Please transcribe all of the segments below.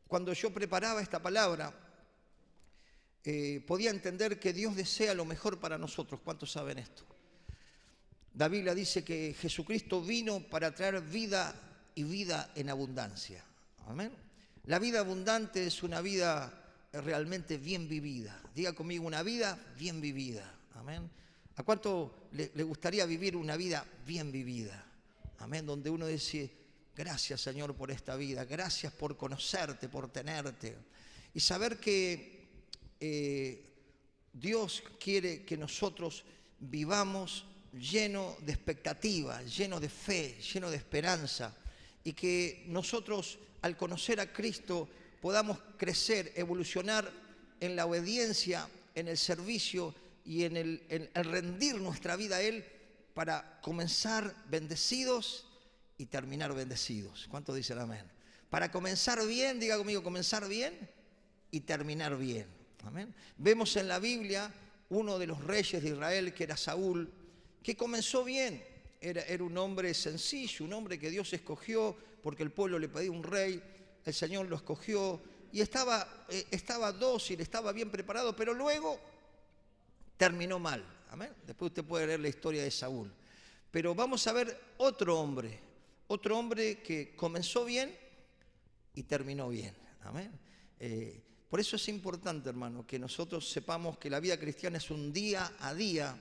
cuando yo preparaba esta palabra, podía entender que Dios desea lo mejor para nosotros. ¿Cuántos saben esto? La Biblia dice que Jesucristo vino para traer vida y vida en abundancia. Amén. La vida abundante es una vida realmente bien vivida. Diga conmigo, una vida bien vivida. Amén. ¿A cuánto le gustaría vivir una vida bien vivida? Amén. Donde uno dice, gracias Señor por esta vida, gracias por conocerte, por tenerte. Y saber que Dios quiere que nosotros vivamos lleno de expectativa, lleno de fe, lleno de esperanza, y que nosotros al conocer a Cristo podamos crecer, evolucionar en la obediencia, en el servicio y en el rendir nuestra vida a Él para comenzar bendecidos y terminar bendecidos. ¿Cuántos dicen amén? Para comenzar bien, diga conmigo, comenzar bien y terminar bien. Amén. Vemos en la Biblia uno de los reyes de Israel, que era Saúl, que comenzó bien. Era un hombre sencillo, un hombre que Dios escogió porque el pueblo le pedía un rey. El Señor lo escogió y estaba dócil, estaba bien preparado, pero luego terminó mal. Amén. Después usted puede leer la historia de Saúl. Pero vamos a ver otro hombre que comenzó bien y terminó bien. Amén. Por eso es importante, hermano, que nosotros sepamos que la vida cristiana es un día a día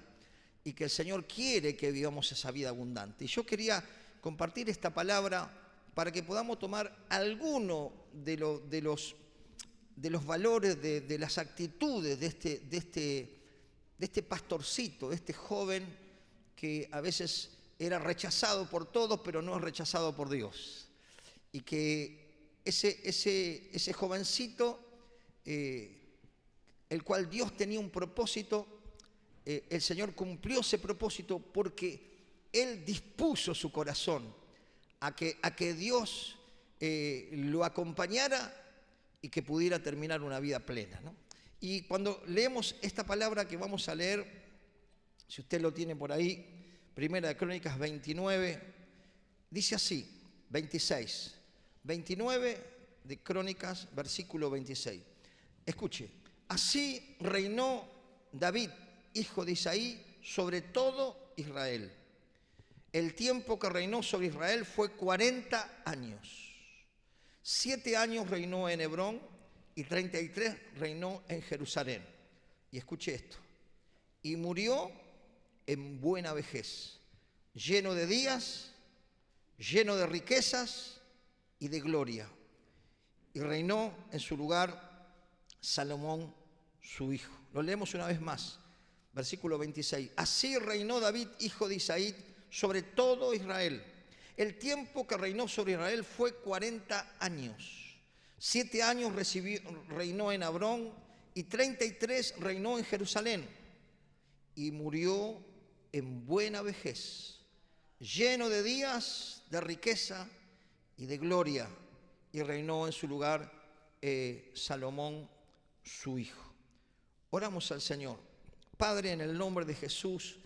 y que el Señor quiere que vivamos esa vida abundante. Y yo quería compartir esta palabra para que podamos tomar alguno de los valores, de las actitudes de este pastorcito, de este joven que a veces era rechazado por todos, pero no es rechazado por Dios. Y que ese jovencito, el cual Dios tenía un propósito, el Señor cumplió ese propósito porque Él dispuso su corazón a que Dios lo acompañara y que pudiera terminar una vida plena, ¿no? Y cuando leemos esta palabra que vamos a leer, si usted lo tiene por ahí, Primera de Crónicas 29, dice así, 26, 29 de Crónicas, versículo 26. Escuche, así reinó David, hijo de Isaí, sobre todo Israel. El tiempo que reinó sobre Israel fue 40 años. 7 años reinó en Hebrón y 33 reinó en Jerusalén. Y escuche esto. Y murió en buena vejez, lleno de días, lleno de riquezas y de gloria. Y reinó en su lugar Salomón, su hijo. Lo leemos una vez más. Versículo 26. Así reinó David, hijo de Isaí, sobre todo Israel. El tiempo que reinó sobre Israel fue 40 años. 7 años reinó en Hebrón y 33 reinó en Jerusalén. Y murió en buena vejez, lleno de días, de riqueza y de gloria. Y reinó en su lugar Salomón, su hijo. Oramos al Señor. Padre, en el nombre de Jesús,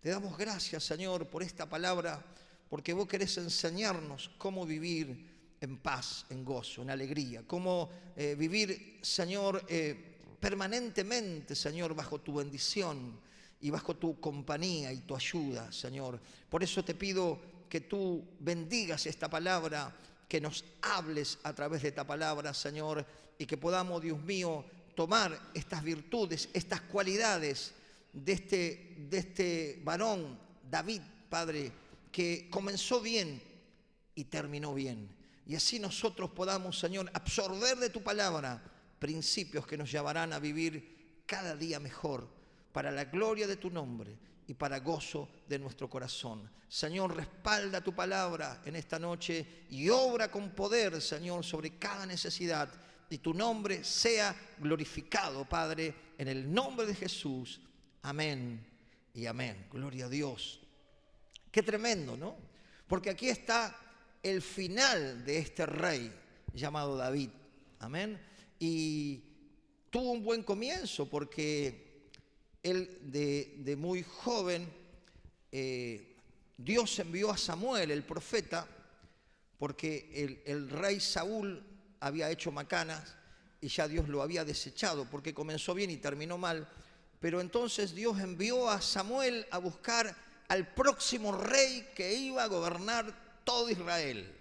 te damos gracias, Señor, por esta palabra, porque vos querés enseñarnos cómo vivir en paz, en gozo, en alegría, cómo vivir, Señor, permanentemente, Señor, bajo tu bendición y bajo tu compañía y tu ayuda, Señor. Por eso te pido que tú bendigas esta palabra, que nos hables a través de esta palabra, Señor, y que podamos, Dios mío, tomar estas virtudes, estas cualidades de este varón, David, Padre, que comenzó bien y terminó bien. Y así nosotros podamos, Señor, absorber de tu palabra principios que nos llevarán a vivir cada día mejor, para la gloria de tu nombre y para gozo de nuestro corazón. Señor, respalda tu palabra en esta noche y obra con poder, Señor, sobre cada necesidad. Y tu nombre sea glorificado, Padre, en el nombre de Jesús. Amén y amén. Gloria a Dios. Qué tremendo, ¿no? Porque aquí está el final de este rey llamado David. Amén. Y tuvo un buen comienzo porque él de muy joven, Dios envió a Samuel, el profeta, porque el rey Saúl había hecho macanas y ya Dios lo había desechado porque comenzó bien y terminó mal. Pero entonces Dios envió a Samuel a buscar al próximo rey que iba a gobernar todo Israel.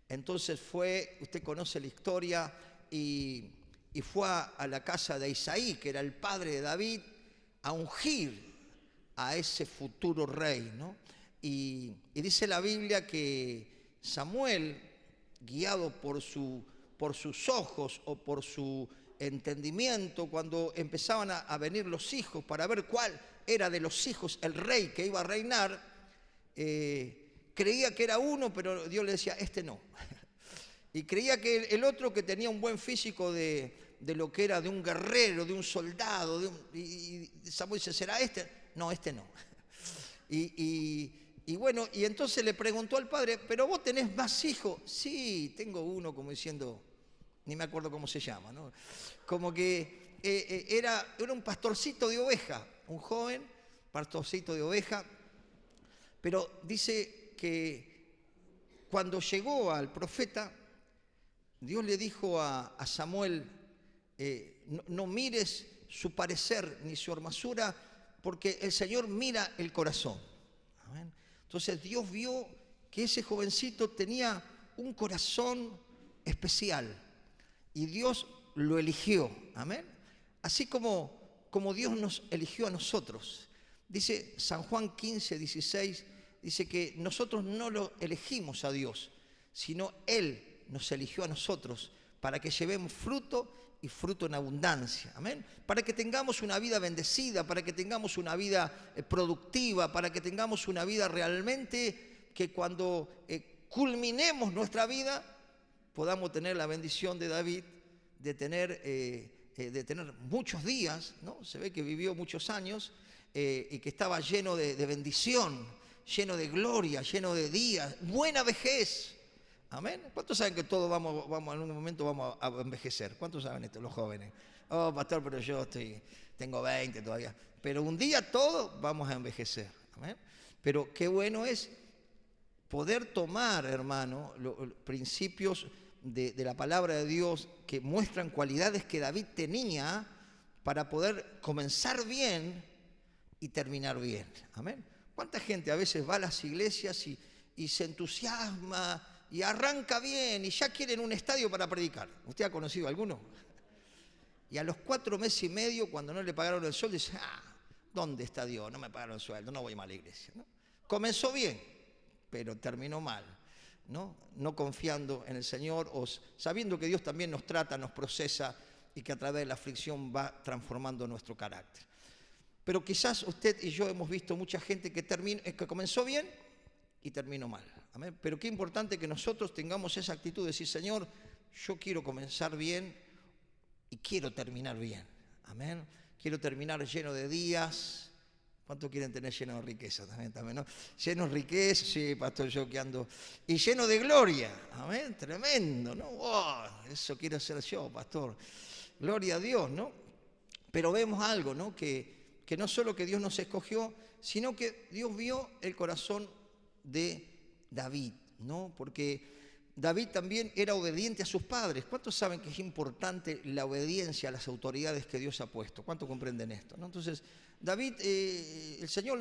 Entonces fue, usted conoce la historia, y fue a la casa de Isaí, que era el padre de David, a ungir a ese futuro rey, ¿no? Y dice la Biblia que Samuel, guiado por sus ojos o por su entendimiento, cuando empezaban a venir los hijos para ver cuál era de los hijos el rey que iba a reinar, creía que era uno, pero Dios le decía, este no. Y creía que el otro, que tenía un buen físico de lo que era de un guerrero, de un soldado, y Samuel dice, ¿será este? No, este no. Y bueno, y entonces le preguntó al padre, ¿pero vos tenés más hijos? Sí, tengo uno, como diciendo, ni me acuerdo cómo se llama, ¿no? Como que era un pastorcito de oveja, un joven pastorcito de oveja, pero dice que cuando llegó al profeta, Dios le dijo a Samuel, no mires su parecer ni su hermosura, porque el Señor mira el corazón. Amén. Entonces Dios vio que ese jovencito tenía un corazón especial y Dios lo eligió. Amén. Así como Dios nos eligió a nosotros. Dice San Juan 15, 16, dice que nosotros no lo elegimos a Dios, sino Él nos eligió a nosotros para que llevemos fruto y fruto en abundancia. Amén. Para que tengamos una vida bendecida, para que tengamos una vida productiva, para que tengamos una vida realmente que cuando culminemos nuestra vida podamos tener la bendición de David de tener muchos días, ¿no? Se ve que vivió muchos años y que estaba lleno de bendición, lleno de gloria, lleno de días, buena vejez. Amén. ¿Cuántos saben que todos vamos en un momento vamos a envejecer? ¿Cuántos saben esto, los jóvenes? Oh, pastor, pero yo tengo 20 todavía. Pero un día todos vamos a envejecer. Amén. Pero qué bueno es poder tomar, hermano, los principios de la palabra de Dios que muestran cualidades que David tenía para poder comenzar bien y terminar bien. Amén. ¿Cuánta gente a veces va a las iglesias y se entusiasma y arranca bien y ya quieren un estadio para predicar? ¿Usted ha conocido alguno? Y a los 4 meses y medio, cuando no le pagaron el sueldo, dice, ¿dónde está Dios? No me pagaron el sueldo, no voy más a la iglesia, ¿no? Comenzó bien, pero terminó mal, ¿no? No confiando en el Señor o sabiendo que Dios también nos trata, nos procesa y que a través de la aflicción va transformando nuestro carácter. Pero quizás usted y yo hemos visto mucha gente que comenzó bien y terminó mal. Amén. Pero qué importante que nosotros tengamos esa actitud de decir, Señor, yo quiero comenzar bien y quiero terminar bien. Amén. Quiero terminar lleno de días. ¿Cuántos quieren tener lleno de riqueza también, ¿no? Lleno de riqueza, sí, pastor, yo que ando. Y lleno de gloria. Amén. Tremendo, ¿no? Oh, eso quiero ser yo, pastor. Gloria a Dios, ¿no? Pero vemos algo, ¿no? Que no solo que Dios nos escogió, sino que Dios vio el corazón de David, ¿no? Porque David también era obediente a sus padres. ¿Cuántos saben que es importante la obediencia a las autoridades que Dios ha puesto? ¿Cuántos comprenden esto, no? Entonces, David, el Señor,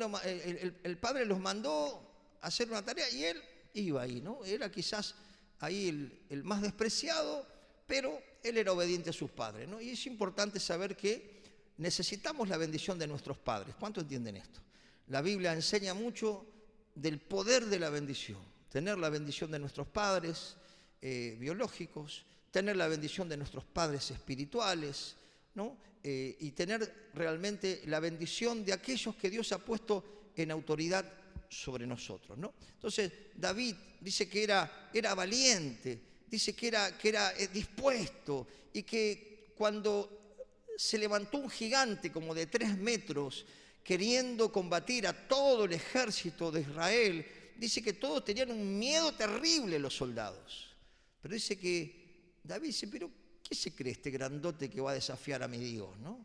el Padre los mandó a hacer una tarea y él iba ahí, ¿no? Era quizás ahí el más despreciado, pero él era obediente a sus padres, ¿no? Y es importante saber que necesitamos la bendición de nuestros padres. ¿Cuántos entienden esto? La Biblia enseña mucho del poder de la bendición. Tener la bendición de nuestros padres biológicos, tener la bendición de nuestros padres espirituales, ¿no? Y tener realmente la bendición de aquellos que Dios ha puesto en autoridad sobre nosotros, ¿no? Entonces, David dice que era valiente, dice que era dispuesto, y que cuando se levantó un gigante como de 3 metros queriendo combatir a todo el ejército de Israel, dice que todos tenían un miedo terrible los soldados. Pero dice que David dice, pero ¿qué se cree este grandote que va a desafiar a mi Dios, ¿no?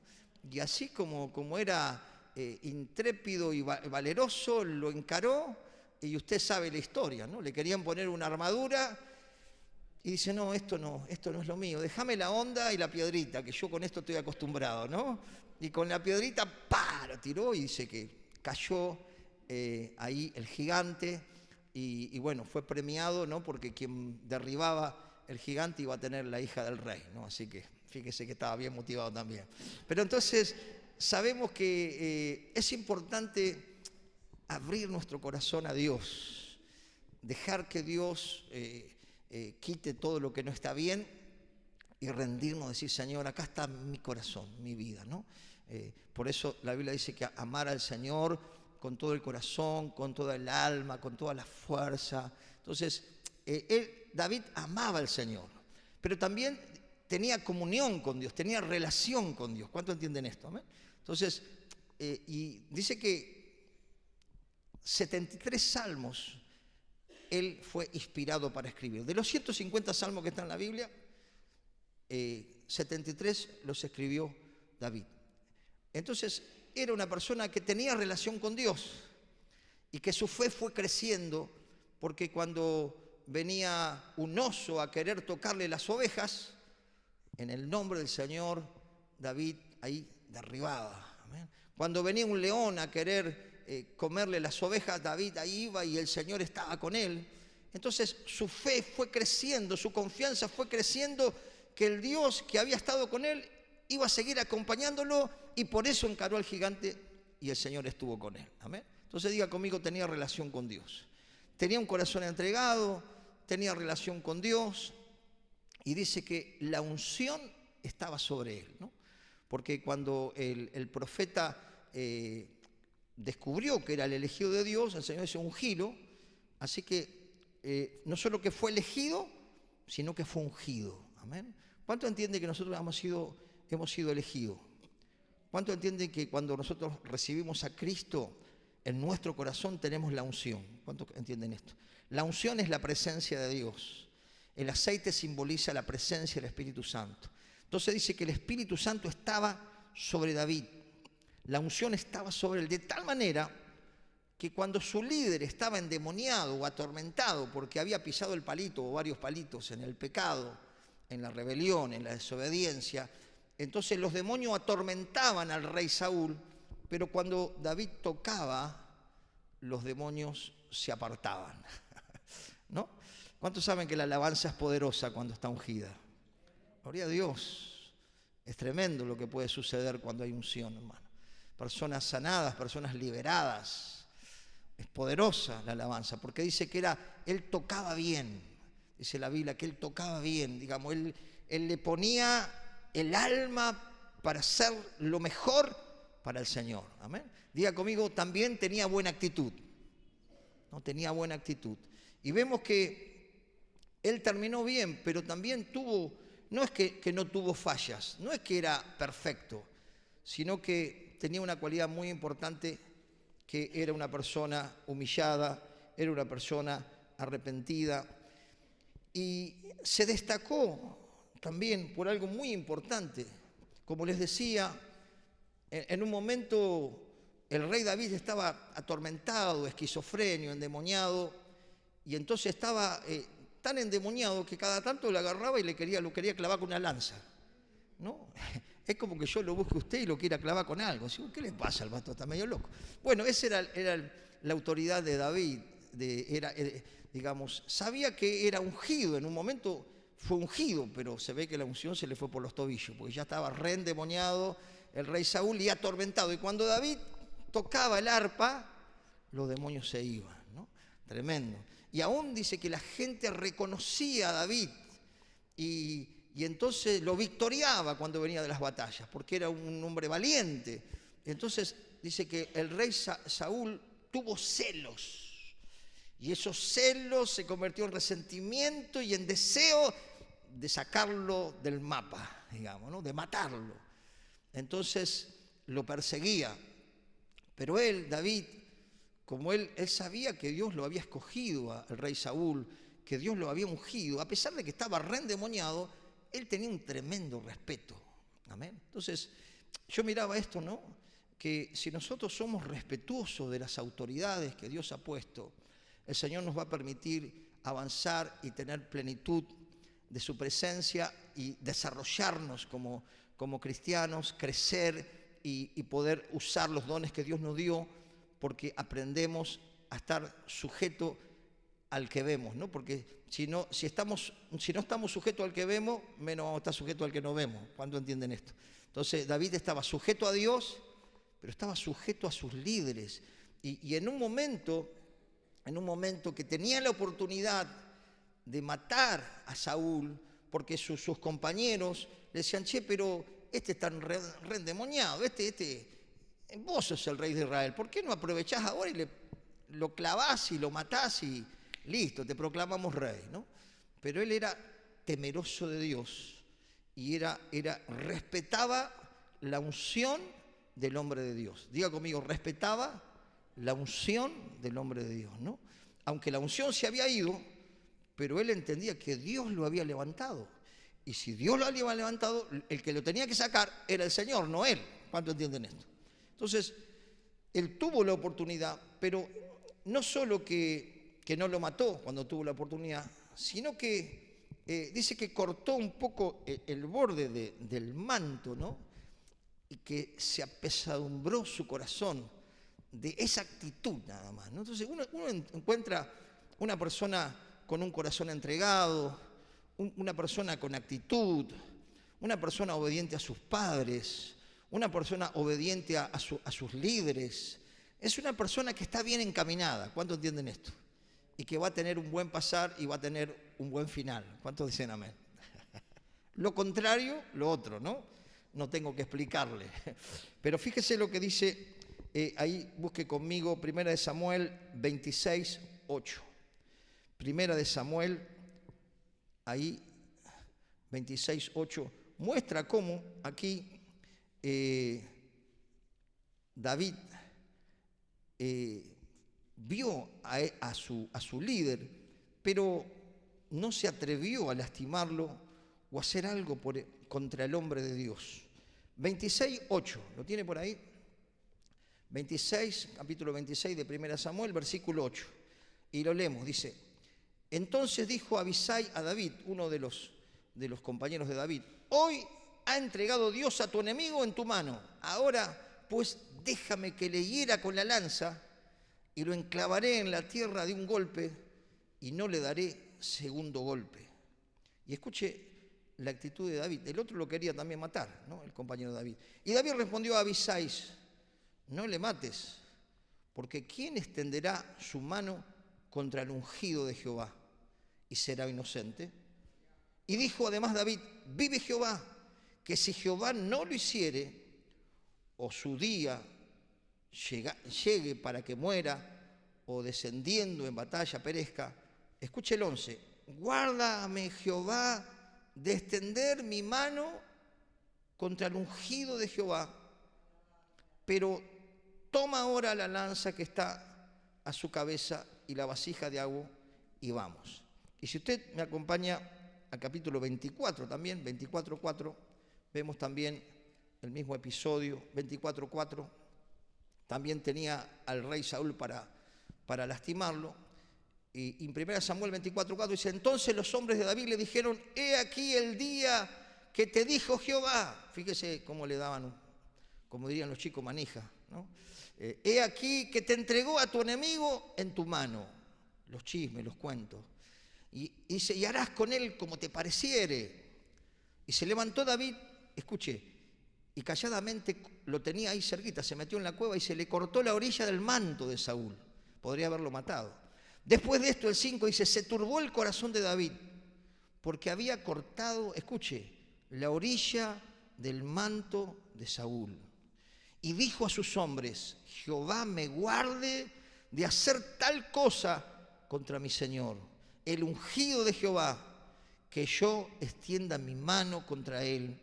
Y así como era intrépido y valeroso, lo encaró, y usted sabe la historia, ¿no? Le querían poner una armadura Y dice, no, esto no es lo mío. Déjame la onda y la piedrita, que yo con esto estoy acostumbrado, ¿no? Y con la piedrita, ¡pah!, lo tiró y dice que cayó ahí el gigante. Y bueno, fue premiado, ¿no? Porque quien derribaba el gigante iba a tener la hija del rey, ¿no? Así que fíjese que estaba bien motivado también. Pero entonces sabemos que es importante abrir nuestro corazón a Dios, dejar que Dios quite todo lo que no está bien y rendirnos, decir, Señor, acá está mi corazón, mi vida, ¿no? Por eso la Biblia dice que amar al Señor con todo el corazón, con toda el alma, con toda la fuerza. Entonces, David amaba al Señor, pero también tenía comunión con Dios, tenía relación con Dios. ¿Cuánto entienden esto? ¿Amén? Entonces, y dice que 73 salmos él fue inspirado para escribir. De los 150 salmos que están en la Biblia, 73 los escribió David. Entonces, era una persona que tenía relación con Dios y que su fe fue creciendo, porque cuando venía un oso a querer tocarle las ovejas, en el nombre del Señor, David ahí derribaba. Amén. Cuando venía un león a querer comerle las ovejas, David ahí iba y el Señor estaba con él. Entonces su fe fue creciendo, su confianza fue creciendo, que el Dios que había estado con él iba a seguir acompañándolo, y por eso encaró al gigante y el Señor estuvo con él. Amén. Entonces diga conmigo, tenía relación con Dios. Tenía un corazón entregado, tenía relación con Dios, y dice que la unción estaba sobre él, ¿no? Porque cuando el profeta descubrió que era el elegido de Dios, el Señor dice, ungilo. Así que no solo que fue elegido, sino que fue ungido. Amén. ¿Cuánto entiende que nosotros hemos sido elegidos? ¿Cuánto entiende que cuando nosotros recibimos a Cristo en nuestro corazón tenemos la unción? ¿Cuánto entienden esto? La unción es la presencia de Dios. El aceite simboliza la presencia del Espíritu Santo. Entonces dice que el Espíritu Santo estaba sobre David. La unción estaba sobre él de tal manera que cuando su líder estaba endemoniado o atormentado porque había pisado el palito o varios palitos en el pecado, en la rebelión, en la desobediencia, entonces los demonios atormentaban al rey Saúl, pero cuando David tocaba, los demonios se apartaban. ¿No? ¿Cuántos saben que la alabanza es poderosa cuando está ungida? Gloria a Dios. Es tremendo lo que puede suceder cuando hay unción, hermano. Personas sanadas, personas liberadas. Es poderosa la alabanza, porque dice que él tocaba bien. Dice la Biblia que él tocaba bien, digamos, él le ponía el alma para hacer lo mejor para el Señor. Amén. Diga conmigo, también tenía buena actitud. No tenía buena actitud. Y vemos que él terminó bien, pero también no es que no tuvo fallas, no es que era perfecto, sino que tenía una cualidad muy importante, que era una persona humillada, era una persona arrepentida, y se destacó también por algo muy importante. Como les decía, en un momento el rey David estaba atormentado, esquizofrenio, endemoniado, y entonces estaba tan endemoniado que cada tanto lo agarraba y lo quería clavar con una lanza, ¿no? Es como que yo lo busque a usted y lo quiera clavar con algo. ¿Qué le pasa al vato? Está medio loco. Bueno, esa era la autoridad de David. Digamos, sabía que era ungido. En un momento fue ungido, pero se ve que la unción se le fue por los tobillos, porque ya estaba re endemoniado el rey Saúl y atormentado. Y cuando David tocaba el arpa, los demonios se iban, ¿no? Tremendo. Y aún dice que la gente reconocía a David y entonces lo victoriaba cuando venía de las batallas, porque era un hombre valiente. Entonces dice que el rey Saúl tuvo celos, y esos celos se convirtió en resentimiento y en deseo de sacarlo del mapa, digamos, ¿no? De matarlo. Entonces lo perseguía. Pero David, como él sabía que Dios lo había escogido al rey Saúl, que Dios lo había ungido, a pesar de que estaba re endemoniado, él tenía un tremendo respeto. Amén. Entonces, yo miraba esto, ¿no? Que si nosotros somos respetuosos de las autoridades que Dios ha puesto, el Señor nos va a permitir avanzar y tener plenitud de su presencia y desarrollarnos como cristianos, crecer y poder usar los dones que Dios nos dio, porque aprendemos a estar sujetos al que vemos, ¿no? Porque si no estamos sujetos al que vemos, menos vamos a estar sujetos al que no vemos. ¿Cuánto entienden esto? Entonces David estaba sujeto a Dios, pero estaba sujeto a sus líderes. Y en un momento que tenía la oportunidad de matar a Saúl, porque sus compañeros le decían, che, pero este está re endemoniado, vos sos el rey de Israel, ¿por qué no aprovechás ahora y lo clavás y lo matás y listo, te proclamamos rey, ¿no? Pero él era temeroso de Dios y respetaba la unción del hombre de Dios. Diga conmigo, respetaba la unción del hombre de Dios, ¿no? Aunque la unción se había ido, pero él entendía que Dios lo había levantado. Y si Dios lo había levantado, el que lo tenía que sacar era el Señor, no él. ¿Cuánto entienden esto? Entonces, él tuvo la oportunidad, pero no solo que no lo mató cuando tuvo la oportunidad, sino que dice que cortó un poco el borde del manto, ¿no? Y que se apesadumbró su corazón de esa actitud nada más, ¿no? Entonces uno encuentra una persona con un corazón entregado, una persona con actitud, una persona obediente a sus padres, una persona obediente a sus líderes. Es una persona que está bien encaminada. ¿Cuántos entienden esto? Y que va a tener un buen pasar y va a tener un buen final. ¿Cuántos dicen amén? Lo contrario, lo otro, ¿no? No tengo que explicarle. Pero fíjese lo que dice, ahí busque conmigo, 1 Samuel 26, 8. 1 Samuel, ahí, 26, 8, muestra cómo aquí David vio a su líder, pero no se atrevió a lastimarlo o a hacer algo contra el hombre de Dios. 26, 8, ¿lo tiene por ahí? 26, capítulo 26 de 1 Samuel, versículo 8. Y lo leemos, dice, entonces dijo Abisai a David, uno de los compañeros de David, hoy ha entregado Dios a tu enemigo en tu mano. Ahora, pues, déjame que le hiera con la lanza y lo enclavaré en la tierra de un golpe y no le daré segundo golpe. Y escuche la actitud de David. El otro lo quería también matar, ¿no? El compañero de David. Y David respondió a Abisai, no le mates, porque ¿quién extenderá su mano contra el ungido de Jehová y será inocente? Y dijo además David, vive Jehová, que si Jehová no lo hiciere, o su día llegue para que muera, o descendiendo en batalla perezca. Escuche el 11, guárdame Jehová de extender mi mano contra el ungido de Jehová, pero toma ahora la lanza que está a su cabeza y la vasija de agua y vamos. Y si usted me acompaña al capítulo 24 también, 24:4, vemos también el mismo episodio, 24:4, también tenía al rey Saúl para lastimarlo. Y en 1 Samuel 24:4 dice, entonces los hombres de David le dijeron, he aquí el día que te dijo Jehová. Fíjese cómo le daban, como dirían los chicos, manija, ¿no? He aquí que te entregó a tu enemigo en tu mano. Los chismes, los cuentos. Y dice, y harás con él como te pareciere. Y se levantó David, escuche, y calladamente lo tenía ahí cerquita, se metió en la cueva y se le cortó la orilla del manto de Saúl. Podría haberlo matado. Después de esto, el 5 dice, se turbó el corazón de David, porque había cortado, escuche, la orilla del manto de Saúl. Y dijo a sus hombres, Jehová me guarde de hacer tal cosa contra mi Señor, el ungido de Jehová, que yo extienda mi mano contra él,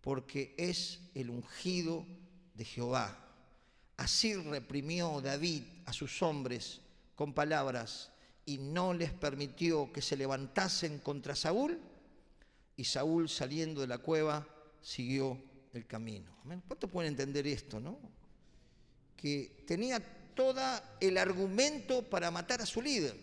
porque es el ungido de Jehová. Así reprimió David a sus hombres con palabras y no les permitió que se levantasen contra Saúl, y Saúl, saliendo de la cueva, siguió el camino. ¿Cuántos pueden entender esto, no? Que tenía todo el argumento para matar a su líder.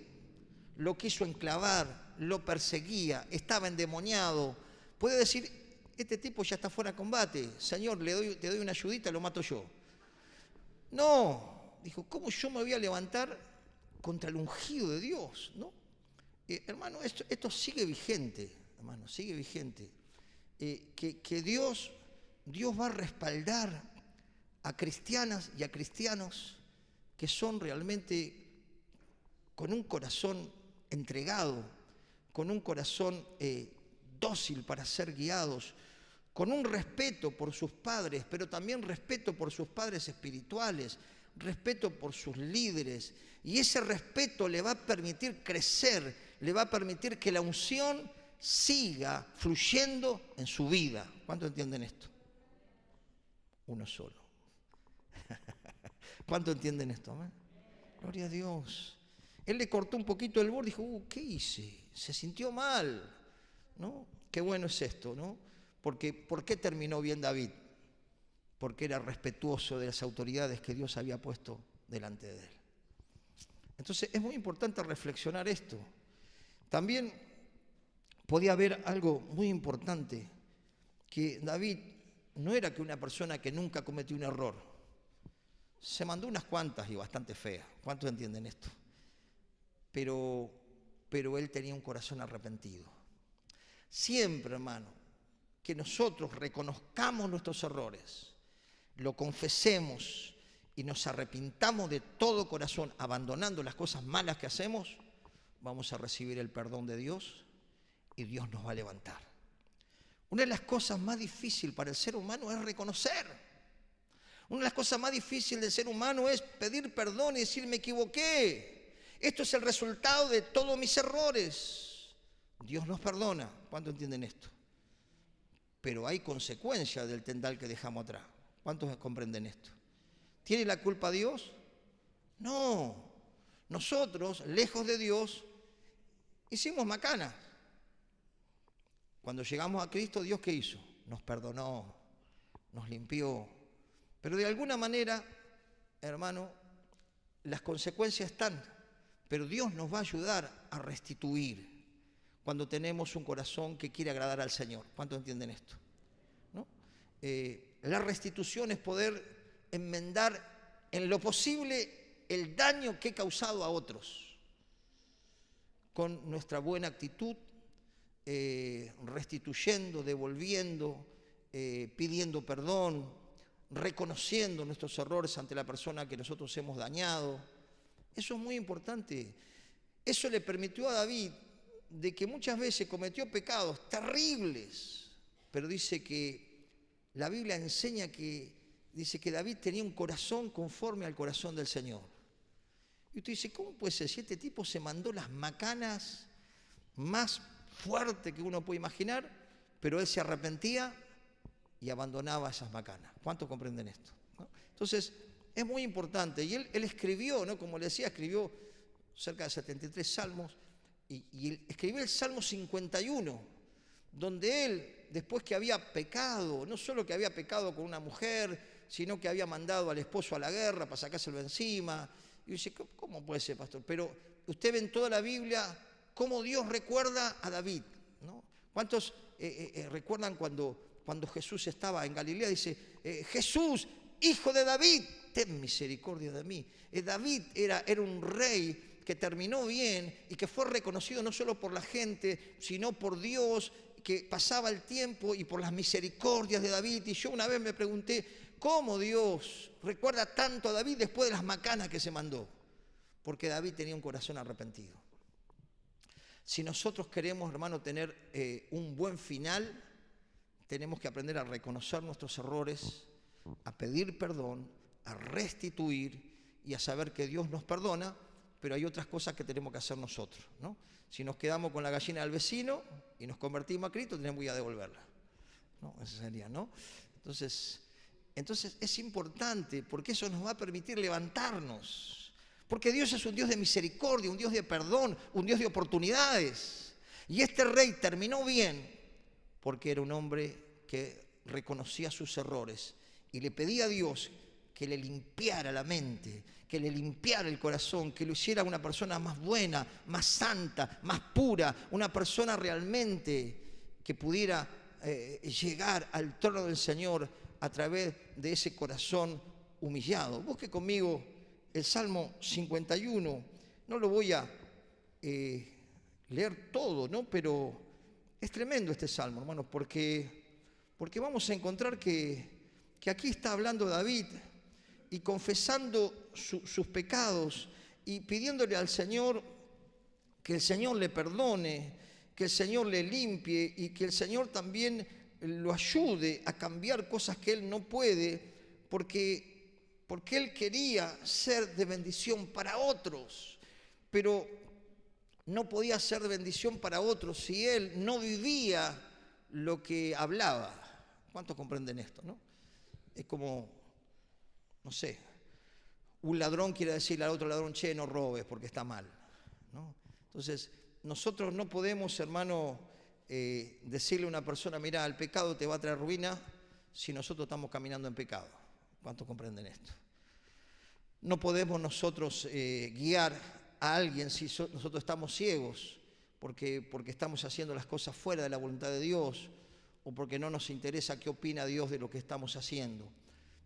lo quiso enclavar, lo perseguía, estaba endemoniado. Puede decir, este tipo ya está fuera de combate, Señor, te doy una ayudita, lo mato yo. No, dijo, ¿cómo yo me voy a levantar contra el ungido de Dios? ¿No? Hermano, esto sigue vigente, hermano, sigue vigente. Que Dios va a respaldar a cristianas y a cristianos que son realmente con un corazón entregado, con un corazón dócil para ser guiados, con un respeto por sus padres, pero también respeto por sus padres espirituales, respeto por sus líderes. Y ese respeto le va a permitir crecer, le va a permitir que la unción siga fluyendo en su vida. ¿Cuántos entienden esto? Uno solo. ¿Cuántos entienden esto? ¿Amén? Gloria a Dios. Él le cortó un poquito el borde y dijo, ¿qué hice? Se sintió mal, ¿no? Qué bueno es esto, ¿no? Porque, ¿por qué terminó bien David? Porque era respetuoso de las autoridades que Dios había puesto delante de él. Entonces es muy importante reflexionar esto. También podía haber algo muy importante, que David no era que una persona que nunca cometió un error. Se mandó unas cuantas y bastante feas. ¿Cuántos entienden esto? Pero él tenía un corazón arrepentido. Siempre, hermano, que nosotros reconozcamos nuestros errores, lo confesemos y nos arrepintamos de todo corazón, abandonando las cosas malas que hacemos, vamos a recibir el perdón de Dios y Dios nos va a levantar. Una de las cosas más difíciles para el ser humano es reconocer. Una de las cosas más difíciles del ser humano es pedir perdón y decir, me equivoqué. Esto es el resultado de todos mis errores. Dios nos perdona. ¿Cuántos entienden esto? Pero hay consecuencias del tendal que dejamos atrás. ¿Cuántos comprenden esto? ¿Tiene la culpa Dios? No. Nosotros, lejos de Dios, hicimos macanas. Cuando llegamos a Cristo, ¿Dios qué hizo? Nos perdonó, nos limpió. Pero de alguna manera, hermano, las consecuencias están. Pero Dios nos va a ayudar a restituir cuando tenemos un corazón que quiere agradar al Señor. ¿Cuántos entienden esto? ¿No? La restitución es poder enmendar en lo posible el daño que he causado a otros. Con nuestra buena actitud, restituyendo, devolviendo, pidiendo perdón, reconociendo nuestros errores ante la persona que nosotros hemos dañado. Eso es muy importante. Eso le permitió a David de que muchas veces cometió pecados terribles, pero dice que la Biblia enseña dice que David tenía un corazón conforme al corazón del Señor. Y usted dice, ¿cómo puede ser? Si este tipo se mandó las macanas más fuertes que uno puede imaginar, pero él se arrepentía y abandonaba esas macanas. ¿Cuántos comprenden esto? ¿No? Entonces, es muy importante. Y él escribió, ¿no? Como le decía, escribió cerca de 73 salmos, y él escribió el Salmo 51, donde él, después que había pecado, no solo que había pecado con una mujer, sino que había mandado al esposo a la guerra para sacárselo encima. Y dice, ¿cómo puede ser, pastor? Pero usted ve en toda la Biblia cómo Dios recuerda a David, ¿no? ¿Cuántos recuerdan cuando Jesús estaba en Galilea? Dice, Jesús, hijo de David, ten misericordia de mí. David era un rey que terminó bien y que fue reconocido no solo por la gente, sino por Dios, que pasaba el tiempo, y por las misericordias de David. Y yo una vez me pregunté, ¿cómo Dios recuerda tanto a David después de las macanas que se mandó? Porque David tenía un corazón arrepentido. Si nosotros queremos, hermano, tener un buen final, tenemos que aprender a reconocer nuestros errores, a pedir perdón, a restituir y a saber que Dios nos perdona, pero hay otras cosas que tenemos que hacer nosotros, ¿no? Si nos quedamos con la gallina del vecino y nos convertimos a Cristo, tenemos que ir a devolverla, ¿no? Eso sería, ¿no? Entonces es importante, porque eso nos va a permitir levantarnos. Porque Dios es un Dios de misericordia, un Dios de perdón, un Dios de oportunidades. Y este rey terminó bien porque era un hombre que reconocía sus errores y le pedía a Dios que le limpiara la mente, que le limpiara el corazón, que lo hiciera una persona más buena, más santa, más pura, una persona realmente que pudiera llegar al trono del Señor a través de ese corazón humillado. Busque conmigo el Salmo 51. No lo voy a leer todo, ¿no? Pero es tremendo este salmo, hermanos, porque vamos a encontrar que aquí está hablando David y confesando sus pecados y pidiéndole al Señor que el Señor le perdone, que el Señor le limpie y que el Señor también lo ayude a cambiar cosas que él no puede, porque él quería ser de bendición para otros, pero no podía ser de bendición para otros si él no vivía lo que hablaba. ¿Cuántos comprenden esto, no? Es como, no sé, un ladrón quiere decirle al otro ladrón, che, no robes porque está mal, ¿no? Entonces, nosotros no podemos, hermano, decirle a una persona, mira, el pecado te va a traer ruina si nosotros estamos caminando en pecado. ¿Cuántos comprenden esto? No podemos nosotros guiar a alguien si nosotros estamos ciegos porque estamos haciendo las cosas fuera de la voluntad de Dios o porque no nos interesa qué opina Dios de lo que estamos haciendo.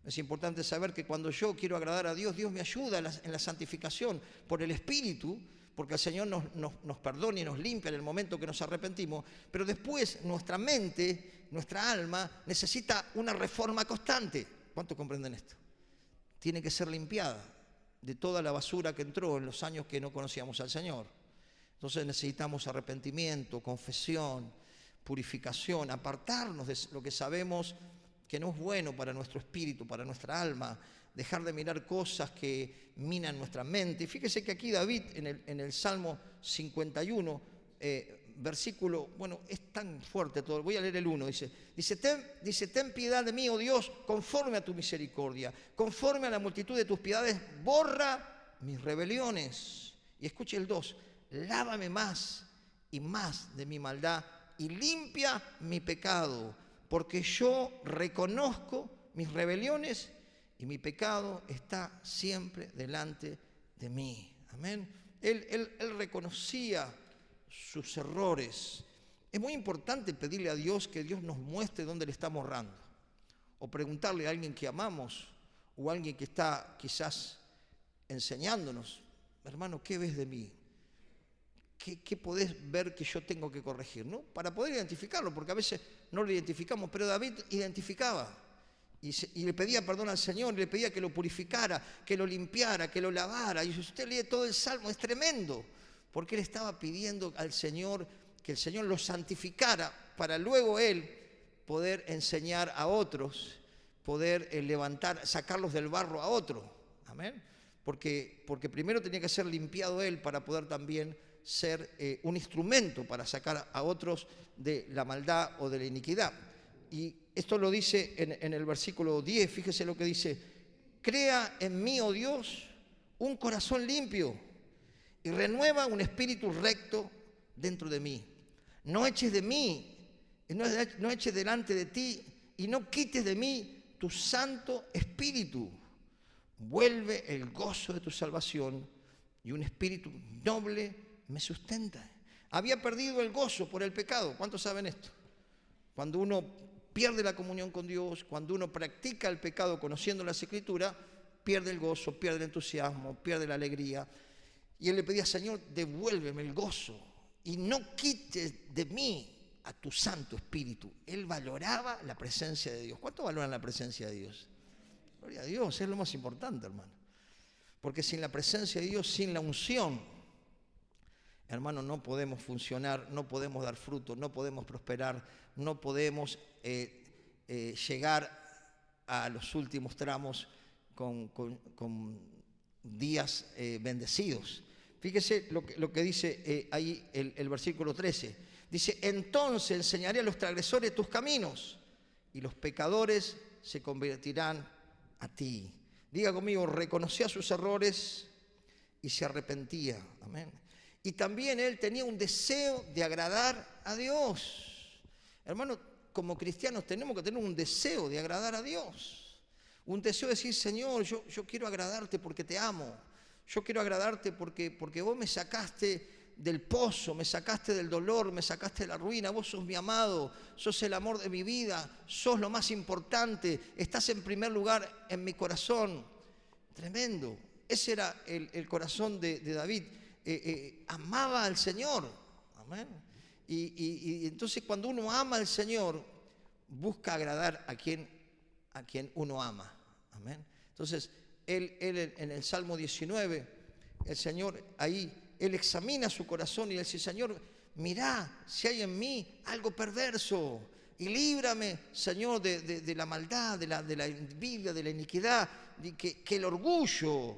Es importante saber que cuando yo quiero agradar a Dios, Dios me ayuda en la santificación por el Espíritu, porque el Señor nos perdona y nos limpia en el momento que nos arrepentimos, pero después nuestra mente, nuestra alma, necesita una reforma constante. ¿Cuántos comprenden esto? Tiene que ser limpiada de toda la basura que entró en los años que no conocíamos al Señor. Entonces necesitamos arrepentimiento, confesión, purificación, apartarnos de lo que sabemos que no es bueno para nuestro espíritu, para nuestra alma, dejar de mirar cosas que minan nuestra mente. Y fíjese que aquí David, en el Salmo 51, versículo, bueno, es tan fuerte todo, voy a leer el 1, dice, ten piedad de mí, oh Dios, conforme a tu misericordia, conforme a la multitud de tus piedades, borra mis rebeliones. Y escuche el 2, lávame más y más de mi maldad y limpia mi pecado, porque yo reconozco mis rebeliones y mi pecado está siempre delante de mí. Amén. Él reconocía sus errores. Es muy importante pedirle a Dios que Dios nos muestre dónde le estamos errando. O preguntarle a alguien que amamos o a alguien que está quizás enseñándonos, hermano, ¿qué ves de mí? ¿Qué podés ver que yo tengo que corregir, ¿no? Para poder identificarlo, porque a veces no lo identificamos, pero David identificaba y le pedía perdón al Señor, le pedía que lo purificara, que lo limpiara, que lo lavara. Y si usted lee todo el Salmo, es tremendo, porque él estaba pidiendo al Señor que el Señor lo santificara para luego él poder enseñar a otros, poder levantar, sacarlos del barro a otro. Amén. Porque primero tenía que ser limpiado él para poder también ser un instrumento para sacar a otros de la maldad o de la iniquidad. Y esto lo dice en el versículo 10, fíjese lo que dice: crea en mí, oh Dios, un corazón limpio y renueva un espíritu recto dentro de mí. No eches de mí, no eches delante de ti y no quites de mí tu santo espíritu. Vuelve el gozo de tu salvación y un espíritu noble me sustenta. Había perdido el gozo por el pecado. ¿Cuántos saben esto? Cuando uno pierde la comunión con Dios, cuando uno practica el pecado conociendo las Escrituras, pierde el gozo, pierde el entusiasmo, pierde la alegría. Y él le pedía, Señor, devuélveme el gozo y no quites de mí a tu Santo Espíritu. Él valoraba la presencia de Dios. ¿Cuánto valoran la presencia de Dios? Gloria a Dios, es lo más importante, hermano. Porque sin la presencia de Dios, sin la unción, hermano, no podemos funcionar, no podemos dar fruto, no podemos prosperar, no podemos llegar a los últimos tramos con días bendecidos. Fíjese lo que dice ahí el versículo 13. Dice, entonces enseñaré a los transgresores tus caminos y los pecadores se convertirán a ti. Diga conmigo, reconocía sus errores y se arrepentía. Amén. Y también él tenía un deseo de agradar a Dios. Hermano, como cristianos tenemos que tener un deseo de agradar a Dios. Un deseo de decir, Señor, yo quiero agradarte porque te amo. Yo quiero agradarte porque vos me sacaste del pozo, me sacaste del dolor, me sacaste de la ruina. Vos sos mi amado, sos el amor de mi vida, sos lo más importante. Estás en primer lugar en mi corazón. Tremendo. Ese era el corazón de David. Amaba al Señor. Amén. Y entonces cuando uno ama al Señor, busca agradar a quien uno ama. Amén. Entonces, él en el Salmo 19, el Señor ahí, él examina su corazón y le dice, Señor, mirá si hay en mí algo perverso y líbrame, Señor, de la maldad, de la envidia, de la iniquidad, de que el orgullo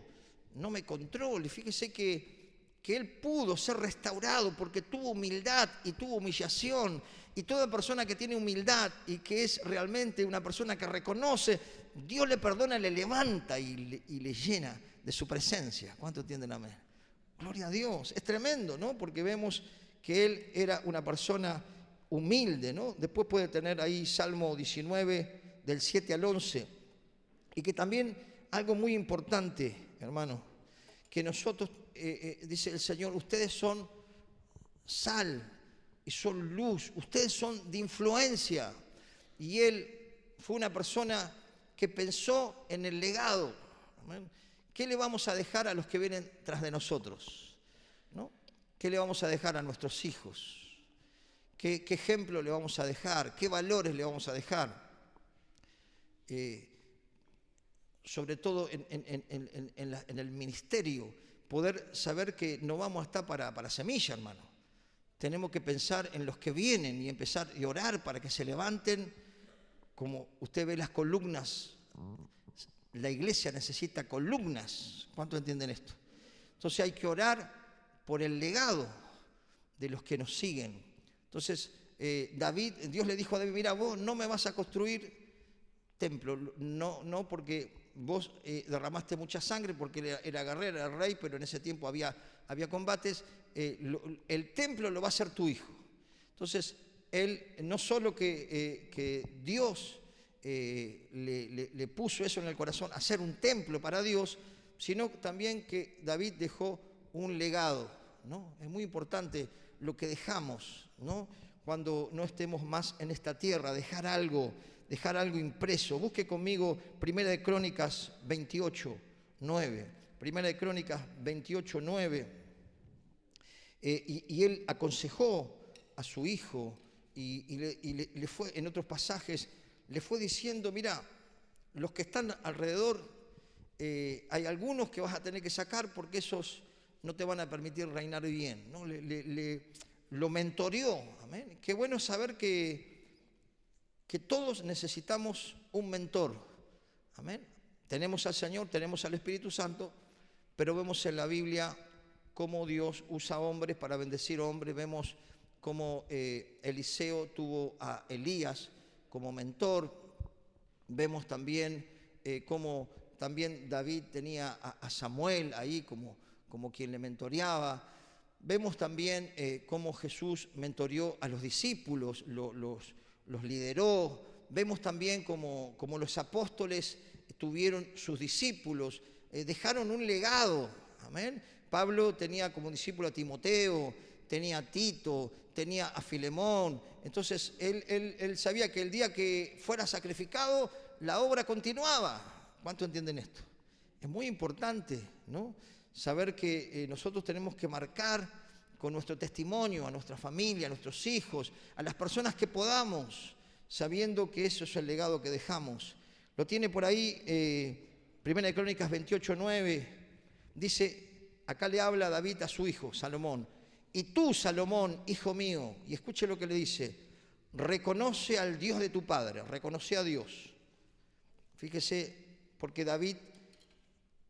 no me controle. Fíjese que él pudo ser restaurado porque tuvo humildad y tuvo humillación. Y toda persona que tiene humildad y que es realmente una persona que reconoce, Dios le perdona, le levanta y le llena de su presencia. ¿Cuánto entienden? Amén. Gloria a Dios. Es tremendo, ¿no? Porque vemos que él era una persona humilde, ¿no? Después puede tener ahí Salmo 19, del 7 al 11. Y que también algo muy importante, hermano, que nosotros, dice el Señor, ustedes son sal y son luz, ustedes son de influencia. Y él fue una persona que pensó en el legado. ¿Amén? ¿Qué le vamos a dejar a los que vienen tras de nosotros? ¿No? ¿Qué le vamos a dejar a nuestros hijos? ¿Qué ejemplo le vamos a dejar? ¿Qué valores le vamos a dejar? Sobre todo en el ministerio, poder saber que no vamos a estar para semilla, hermano. Tenemos que pensar en los que vienen y empezar y orar para que se levanten. Como usted ve las columnas, la iglesia necesita columnas. ¿Cuántos entienden esto? Entonces hay que orar por el legado de los que nos siguen. Entonces Dios le dijo a David, mira, vos no me vas a construir templo, no porque vos derramaste mucha sangre, porque era guerrero, era rey, pero en ese tiempo había combates. El templo lo va a hacer tu hijo. Entonces, él no solo que Dios le puso eso en el corazón, hacer un templo para Dios, sino también que David dejó un legado, ¿no? Es muy importante lo que dejamos, ¿no? Cuando no estemos más en esta tierra, dejar algo impreso. Busque conmigo Primera de Crónicas 28, 9. Primera de Crónicas 28, 9. Y él aconsejó a su hijo y le fue, en otros pasajes, le fue diciendo, mira, los que están alrededor, hay algunos que vas a tener que sacar porque esos no te van a permitir reinar bien, ¿no? Lo mentoreó. Amén. Qué bueno saber que todos necesitamos un mentor. Amén. Tenemos al Señor, tenemos al Espíritu Santo, pero vemos en la Biblia cómo Dios usa hombres para bendecir hombres. Vemos cómo Eliseo tuvo a Elías como mentor. Vemos también cómo también David tenía a Samuel ahí como quien le mentoreaba. Vemos también cómo Jesús mentoreó a los discípulos, los lideró. Vemos también cómo los apóstoles tuvieron sus discípulos, dejaron un legado. Amén. Pablo tenía como discípulo a Timoteo, tenía a Tito, tenía a Filemón. Entonces él sabía que el día que fuera sacrificado, la obra continuaba. ¿Cuánto entienden esto? Es muy importante, ¿no? Saber que nosotros tenemos que marcar con nuestro testimonio a nuestra familia, a nuestros hijos, a las personas que podamos, sabiendo que eso es el legado que dejamos. Lo tiene por ahí, Primera de Crónicas 28, 9, dice, acá le habla David a su hijo, Salomón, y tú, Salomón, hijo mío, y escuche lo que le dice, reconoce al Dios de tu padre, reconoce a Dios. Fíjese, porque David,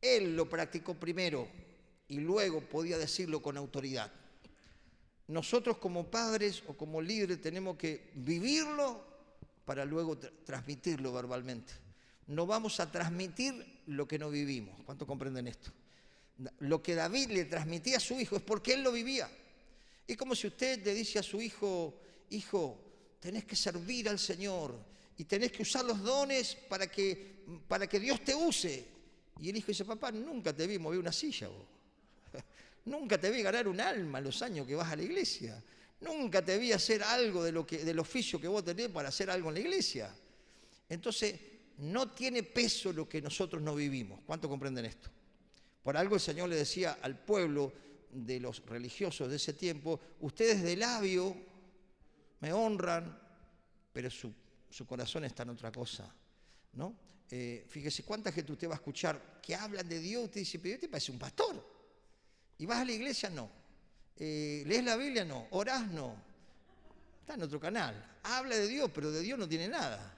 él lo practicó primero y luego podía decirlo con autoridad. Nosotros como padres o como líderes tenemos que vivirlo para luego transmitirlo verbalmente. No vamos a transmitir lo que no vivimos. ¿Cuánto comprenden esto? Lo que David le transmitía a su hijo es porque él lo vivía. Es como si usted le dice a su hijo, hijo, tenés que servir al Señor Y tenés que usar los dones para que Dios te use. Y el hijo dice, papá, nunca te vi mover una silla vos. Nunca te vi ganar un alma los años que vas a la iglesia. Nunca te vi hacer algo del oficio que vos tenés para hacer algo en la iglesia. Entonces, no tiene peso lo que nosotros no vivimos. ¿Cuánto comprenden esto? Por algo el Señor le decía al pueblo de los religiosos de ese tiempo, ustedes de labio me honran, pero su corazón está en otra cosa, ¿no? Fíjese cuánta gente usted va a escuchar que hablan de Dios, usted dice, pero te parece un pastor. Y vas a la iglesia, no. Lees la Biblia, no. Orás, no. Está en otro canal. Habla de Dios, pero de Dios no tiene nada,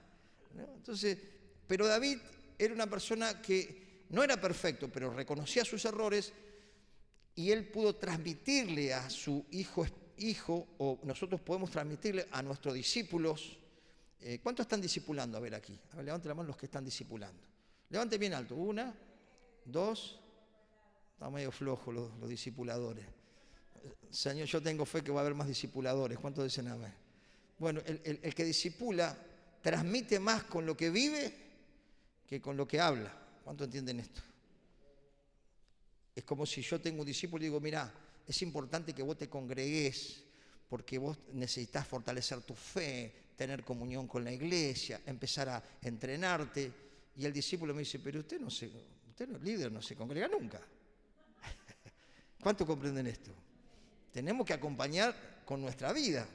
¿no? Entonces, pero David era una persona que no era perfecto, pero reconocía sus errores y él pudo transmitirle a su hijo, o nosotros podemos transmitirle a nuestros discípulos. ¿Cuántos están discipulando? A ver aquí. A ver, levanten la mano los que están discipulando. Levante bien alto. 1, 2. Están medio flojos los discipuladores. Señor, yo tengo fe que va a haber más discipuladores. ¿Cuántos dicen amén? Bueno, el que discipula transmite más con lo que vive que con lo que habla. ¿Cuántos entienden esto? Es como si yo tengo un discípulo y digo, mira, es importante que vos te congregues porque vos necesitas fortalecer tu fe, tener comunión con la iglesia, empezar a entrenarte. Y el discípulo me dice, pero usted no es líder, no se congrega nunca. ¿Cuánto comprenden esto? Tenemos que acompañar con nuestra vida.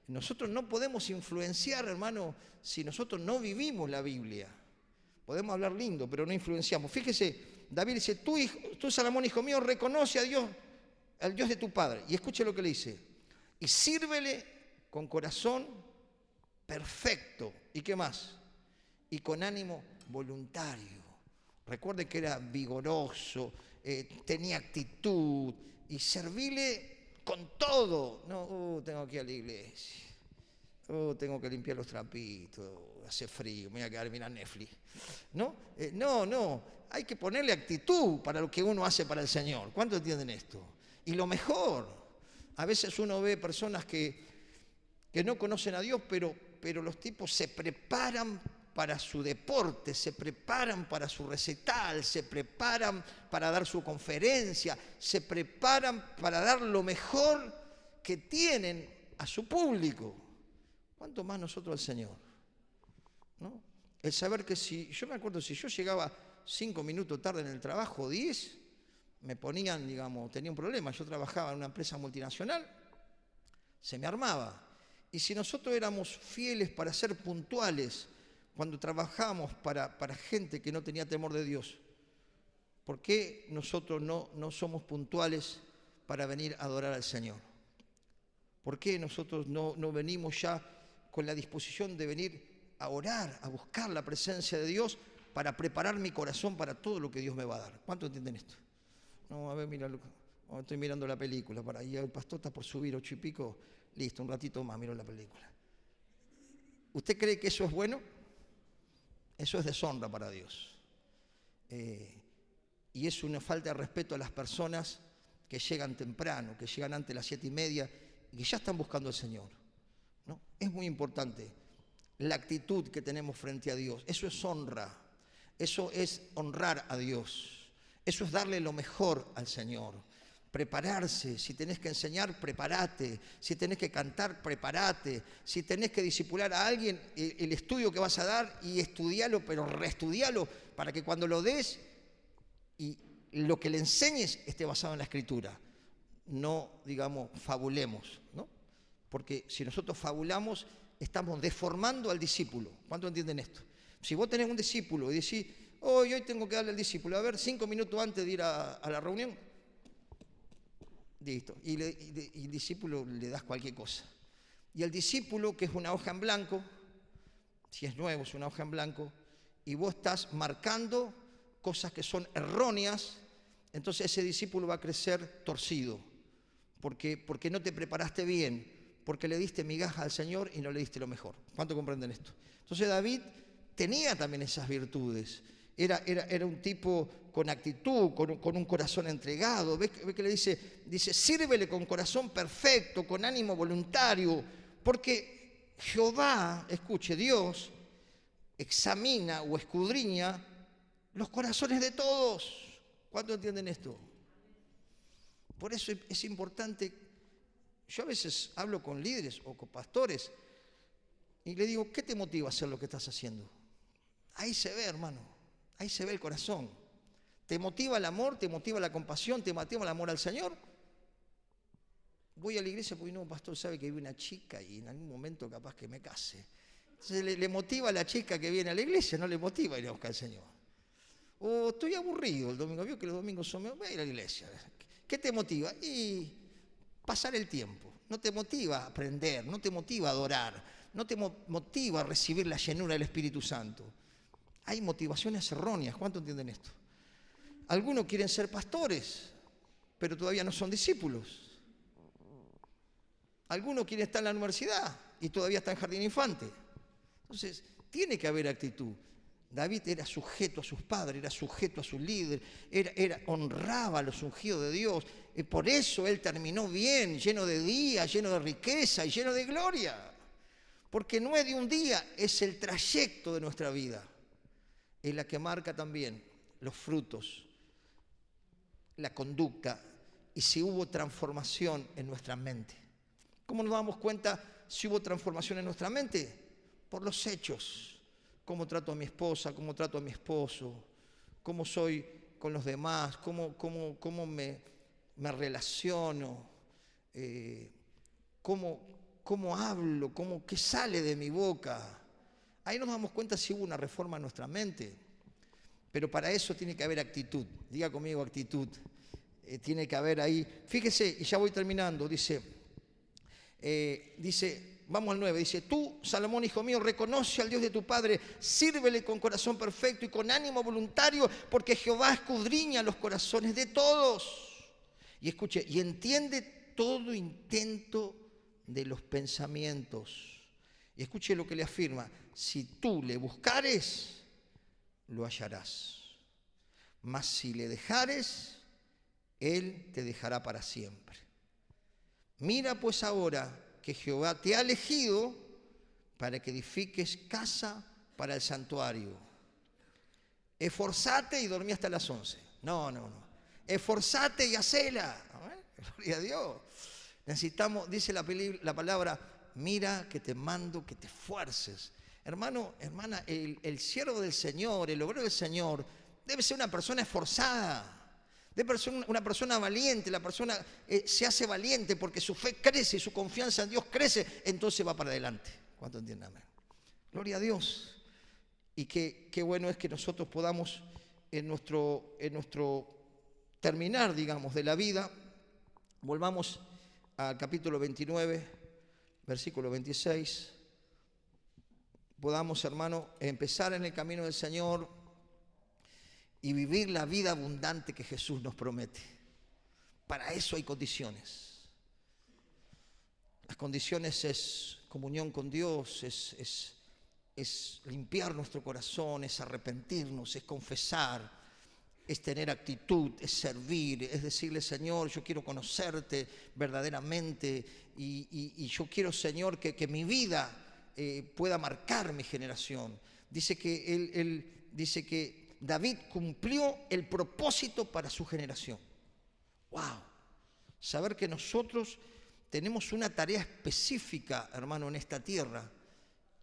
Nosotros no podemos influenciar, hermano, si nosotros no vivimos la Biblia. Podemos hablar lindo, pero no influenciamos. Fíjese, David dice, tú Salomón, hijo mío, reconoce a Dios, al Dios de tu padre. Y escuche lo que le dice. Y sírvele con corazón perfecto. ¿Y qué más? Y con ánimo voluntario. Recuerde que era vigoroso, tenía actitud y servíle con todo. No, tengo que ir a la iglesia. Tengo que limpiar los trapitos, hace frío, me voy a quedar mirando Netflix. ¿No? No, hay que ponerle actitud para lo que uno hace para el Señor. ¿Cuánto entienden esto? Y lo mejor, a veces uno ve personas que no conocen a Dios, pero los tipos se preparan para su deporte, se preparan para su recital, se preparan para dar su conferencia, se preparan para dar lo mejor que tienen a su público. ¿Cuánto más nosotros al Señor? ¿No? El saber que yo me acuerdo, si yo llegaba 5 minutos tarde en el trabajo, 10, me ponían, tenía un problema. Yo trabajaba en una empresa multinacional, se me armaba. Y si nosotros éramos fieles para ser puntuales, cuando trabajábamos para gente que no tenía temor de Dios, ¿por qué nosotros no somos puntuales para venir a adorar al Señor? ¿Por qué nosotros no venimos ya con la disposición de venir a orar, a buscar la presencia de Dios para preparar mi corazón para todo lo que Dios me va a dar? ¿Cuántos entienden esto? No, a ver, mira, estoy mirando la película, para ahí el pastor está por subir 8 y pico, listo, un ratito más miro la película. ¿Usted cree que eso es bueno? Eso es deshonra para Dios. Y es una falta de respeto a las personas que llegan temprano, que llegan antes de las 7:30 y que ya están buscando al Señor, ¿no? Es muy importante la actitud que tenemos frente a Dios. Eso es honra, eso es honrar a Dios, eso es darle lo mejor al Señor. Prepararse, si tenés que enseñar, prepárate, si tenés que cantar, prepárate, si tenés que discipular a alguien, el estudio que vas a dar y estudialo, pero reestudialo para que cuando lo des y lo que le enseñes esté basado en la Escritura. No, fabulemos, ¿no? Porque si nosotros fabulamos, estamos deformando al discípulo. ¿Cuánto entienden esto? Si vos tenés un discípulo y decís, hoy tengo que darle al discípulo, a ver, 5 minutos antes de ir a la reunión, listo. Y el discípulo le das cualquier cosa. Y el discípulo, que es una hoja en blanco, si es nuevo, es una hoja en blanco, y vos estás marcando cosas que son erróneas, entonces ese discípulo va a crecer torcido, porque no te preparaste bien, porque le diste migaja al Señor y no le diste lo mejor. ¿Cuánto comprenden esto? Entonces David tenía también esas virtudes. Era un tipo con actitud, con un corazón entregado. ¿Ves que le dice? Dice, sírvele con corazón perfecto, con ánimo voluntario, porque Jehová, escuche, Dios, examina o escudriña los corazones de todos. ¿Cuántos entienden esto? Por eso es importante. Yo a veces hablo con líderes o con pastores y le digo, ¿qué te motiva a hacer lo que estás haciendo? Ahí se ve, hermano, ahí se ve el corazón. ¿Te motiva el amor? ¿Te motiva la compasión? ¿Te motiva el amor al Señor? Voy a la iglesia porque no, pastor, sabe que vive una chica y en algún momento capaz que me case. Entonces le motiva a la chica que viene a la iglesia, no le motiva a ir a buscar al Señor. O estoy aburrido el domingo, vio que los domingos son, voy a ir a la iglesia. ¿Qué te motiva? Y pasar el tiempo. No te motiva a aprender, no te motiva a adorar, no te motiva a recibir la llenura del Espíritu Santo. Hay motivaciones erróneas. ¿Cuánto entienden esto? Algunos quieren ser pastores, pero todavía no son discípulos. Algunos quieren estar en la universidad y todavía está en jardín infante. Entonces, tiene que haber actitud. David era sujeto a sus padres, era sujeto a su líder, honraba a los ungidos de Dios. Y por eso él terminó bien, lleno de días, lleno de riqueza y lleno de gloria. Porque no es de un día, es el trayecto de nuestra vida. Es la que marca también los frutos, la conducta y si hubo transformación en nuestra mente. ¿Cómo nos damos cuenta si hubo transformación en nuestra mente? Por los hechos. Cómo trato a mi esposa, cómo trato a mi esposo, cómo soy con los demás, cómo me relaciono, cómo hablo, qué sale de mi boca. Ahí nos damos cuenta si hubo una reforma en nuestra mente. Pero para eso tiene que haber actitud. Diga conmigo actitud. Tiene que haber ahí. Fíjese, y ya voy terminando, dice, vamos al 9, dice, tú, Salomón, hijo mío, reconoce al Dios de tu padre, sírvele con corazón perfecto y con ánimo voluntario, porque Jehová escudriña los corazones de todos. Y escuche, y entiende todo intento de los pensamientos. Y escuche lo que le afirma, si tú le buscares, lo hallarás. Mas si le dejares, él te dejará para siempre. Mira pues ahora que Jehová te ha elegido para que edifiques casa para el santuario. Esforzate y dormí hasta las 11. No. Esforzate y hacela. Gloria a Dios. Necesitamos, dice la palabra, mira que te mando que te esfuerces. Hermano, hermana, el siervo del Señor, el obrero del Señor, debe ser una persona esforzada. Debe ser una persona valiente. La persona se hace valiente porque su fe crece y su confianza en Dios crece, entonces va para adelante. ¿Cuánto entienden? Amén. Gloria a Dios. Y qué bueno es que nosotros podamos en nuestro terminar, digamos, de la vida, volvamos al capítulo 29, versículo 26, podamos, hermano, empezar en el camino del Señor y vivir la vida abundante que Jesús nos promete. Para eso hay condiciones. Las condiciones es comunión con Dios, es limpiar nuestro corazón, es arrepentirnos, es confesar, es tener actitud, es servir, es decirle, Señor, yo quiero conocerte verdaderamente y yo quiero, Señor, que mi vida pueda marcar mi generación. Dice que dice que David cumplió el propósito para su generación. ¡Wow! Saber que nosotros tenemos una tarea específica, hermano, en esta tierra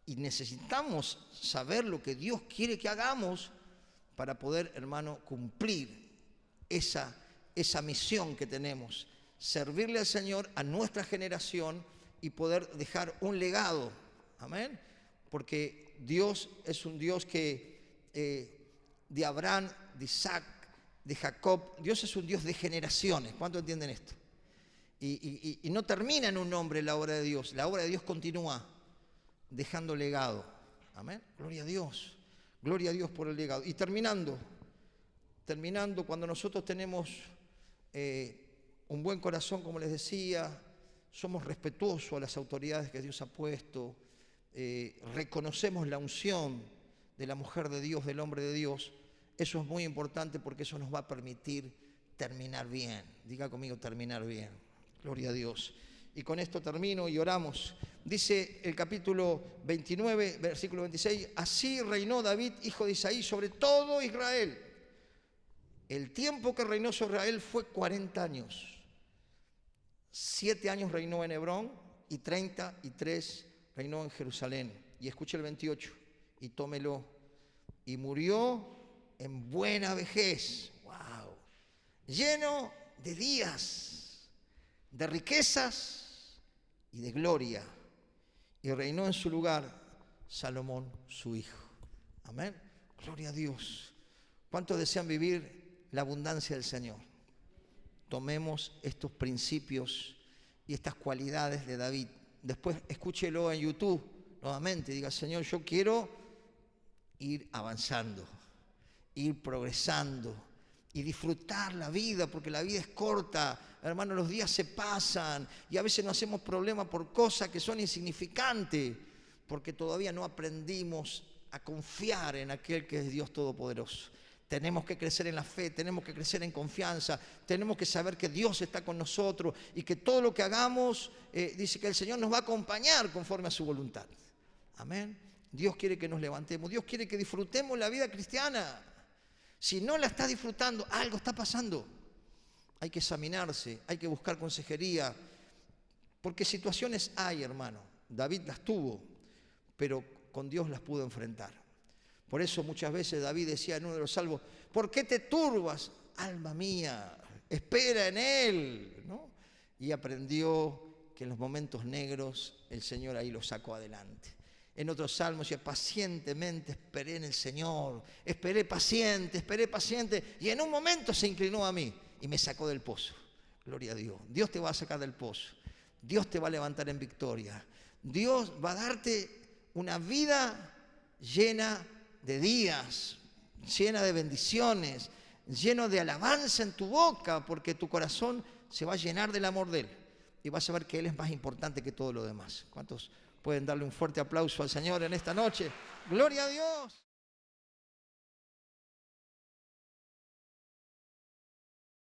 y necesitamos saber lo que Dios quiere que hagamos para poder, hermano, cumplir esa misión que tenemos, servirle al Señor, a nuestra generación y poder dejar un legado. Amén. Porque Dios es un Dios que de Abraham, de Isaac, de Jacob, Dios es un Dios de generaciones. ¿Cuántos entienden esto? Y no termina en un hombre la obra de Dios. La obra de Dios continúa dejando legado. Amén. Gloria a Dios. Gloria a Dios por el legado. Y terminando, cuando nosotros tenemos un buen corazón, como les decía, somos respetuosos a las autoridades que Dios ha puesto, reconocemos la unción de la mujer de Dios, del hombre de Dios, eso es muy importante porque eso nos va a permitir terminar bien. Diga conmigo, terminar bien. Gloria a Dios. Y con esto termino y oramos. Dice el capítulo 29, versículo 26, así reinó David, hijo de Isaí, sobre todo Israel. El tiempo que reinó sobre Israel fue 40 años. 7 años reinó en Hebrón y 33 reinó en Jerusalén. Y escuche el 28 y tómelo. Y murió en buena vejez. ¡Wow! Lleno de días, de riquezas y de gloria. Y reinó en su lugar Salomón, su hijo. Amén. Gloria a Dios. ¿Cuántos desean vivir la abundancia del Señor? Tomemos estos principios y estas cualidades de David. Después escúchelo en YouTube nuevamente. Diga, Señor, yo quiero ir avanzando, ir progresando y disfrutar la vida, porque la vida es corta. Hermano, los días se pasan y a veces nos hacemos problemas por cosas que son insignificantes, porque todavía no aprendimos a confiar en aquel que es Dios Todopoderoso. Tenemos que crecer en la fe, tenemos que crecer en confianza, tenemos que saber que Dios está con nosotros y que todo lo que hagamos, dice que el Señor nos va a acompañar conforme a su voluntad. Amén. Dios quiere que nos levantemos, Dios quiere que disfrutemos la vida cristiana. Si no la estás disfrutando, algo está pasando. Hay que examinarse, hay que buscar consejería, porque situaciones hay, hermano. David las tuvo, pero con Dios las pudo enfrentar. Por eso muchas veces David decía en uno de los salmos, ¿por qué te turbas, alma mía? Espera en Él, ¿no? Y aprendió que en los momentos negros el Señor ahí lo sacó adelante. En otros salmos decía, pacientemente esperé en el Señor, esperé paciente, y en un momento se inclinó a mí y me sacó del pozo. Gloria a Dios. Dios te va a sacar del pozo. Dios te va a levantar en victoria. Dios va a darte una vida llena de días, llena de bendiciones, lleno de alabanza en tu boca, porque tu corazón se va a llenar del amor de Él y vas a ver que Él es más importante que todo lo demás. ¿Cuántos pueden darle un fuerte aplauso al Señor en esta noche? ¡Gloria a Dios!